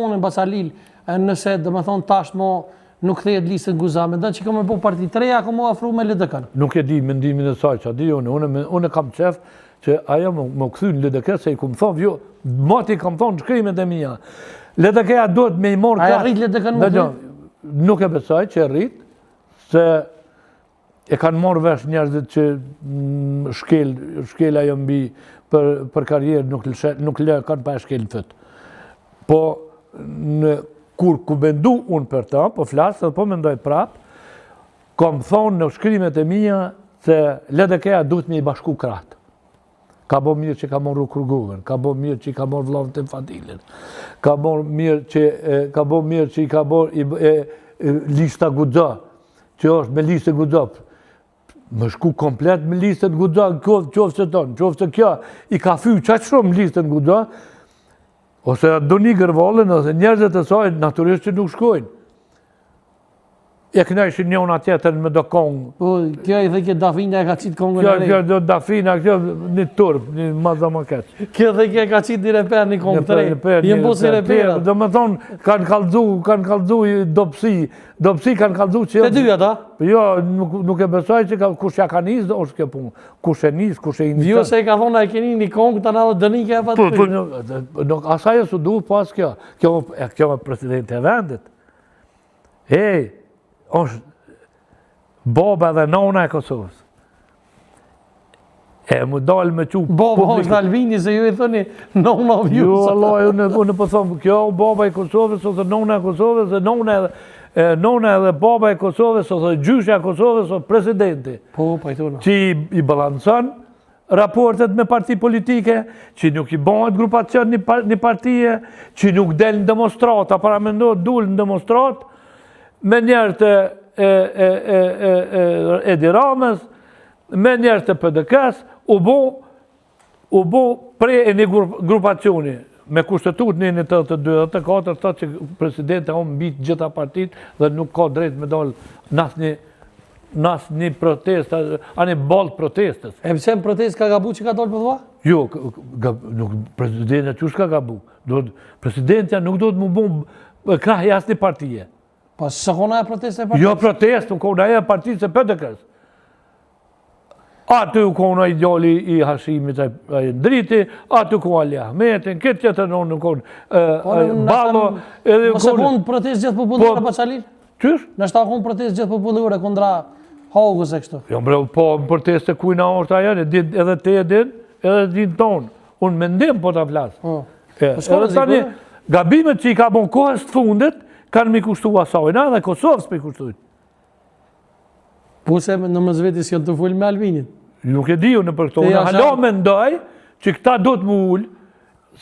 Unë në Basalil, nëse dhe me thonë tash mo nuk thejet listën Guzame, dhe që këmë po parti të reja, këmë afru me LDK-n. Nuk e di mendimin e saj, që a di unë kam qef që ajo më këthy në LDK, se i këmë thonë, jo, mati kam thonë shkrimet e mija. LDK-a duhet me i morë... Aja rrit LDK-n më të? Nuk e besaj që e rrit, se e kanë morë vesh njerëzit që shkel ajo mbi për karierë nuk le kanë pa e shkel në fëtë. Po, kur ku bendu unë për ta, po flasë, dhe po mendoj prapë, kom thonë në shkrimet e mija se LDK-a duhet me i bashku kratë. Ka bo mirë që ka morë Kurgovën, ka bo mirë që i ka morë vlavën të Fadilin, ka bo mirë që i ka morë lista Guxha, që është me listë Guxha. Më shku komplet me listën Guxha, qofë se tonë, qofë se kjo, i ka fyu qaqë shumë listën Guxha, ose do një gërvalën, ose njerëzët e saj, naturisht që nuk shkojnë. E këna ishin njona tjetër me do kongë. Kjo i dhe kjo Dafina e ka qitë kongën e rejë. Kjo do Dafina, kjo një turp, një maza më keqë. Kjo dhe kjo ka qitë një reper një kongë të rejë. Një mbos i reperat. Do me thonë, kanë kalzu dopsi. Dopsi kanë kalzu që... Të dyja ta? Jo, nuk e besoj që kush ja ka njës, është kjo punë. Kush e njës, kush e njës. Vjo se e ka thonë a e keni një kongë të nalë dëni ke e pa të të. Asaj e su duhet pas kjo. Kjo me presidente e vendit. është baba dhe nona e Kosovës. E mu dalë me qupë... Baba është Albini, se ju i thoni nona vju. Jo, Allah, unë po thomë, kjo baba e Kosovës, ose nona e Kosovës, nona edhe baba e Kosovës, ose gjyshja e Kosovës, ose presidenti. Po, pajtona. Që i balanson raportet me parti politike, që nuk i bëhet grupacion një partije, që nuk del në demonstrata, para me ndohet dul në demonstrat, me njerë të Edi Ramës, me njerë të PDK-s, u bo prej e një grupacioni, me kushtetut një 82-84, të që presidente omë bitë gjitha partit dhe nuk ka drejt me dalë nas një protest, a një balë protestës. E pëse në protest ka gabu që ka dalë për dhva? Jo, presidentja që shka gabu. Presidentja nuk do të mu bu krah jasë një partije. Pa së kona e protest e partijës? Jo protest, nuk kona e partijës e PDK-s. Aty u kona ideali i Hashimit e Ndriti, aty u kona Ali Ahmetin, këtë qëtër nuk kona Balo. Nëse konë protest gjithë popullore Basalil? Qysh? Nështë ta konë protest gjithë popullore kundra Hogës e kështu? Jo, po në protest e kujna është ajo, edhe te e din, edhe din tonë. Unë mendim po ta flasë. Edhe tani, gabimet që i ka bon kohës të fundit, kanë mi kushtu asajna dhe Kosovës për i kushtuit. Po se në mëzvetis janë të full me Albinin? Nuk e diju në për këto. Unë halo me ndoj që këta do të mu ullë,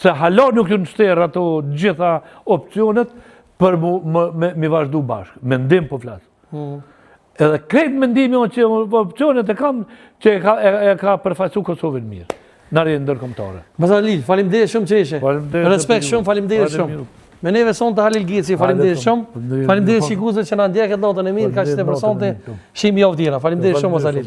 se halo nuk të nështerë ato gjitha opcionet për mi vazhdu bashkë. Mendim po flasë. Edhe krejt mendimi që opcionet e kam që e ka përfaqësu Kosovën mirë. Në rejë ndërkombëtare. Basalil, falimderit shumë që ishe. Respekt shumë, falimderit shumë. Me neve son të Halil Gici, falimderit shumë. Falimderit shikuzët që na ndjekët natën e mirë, ka që të përsonte, shim javë tjera. Falimderit shumë, Basalil.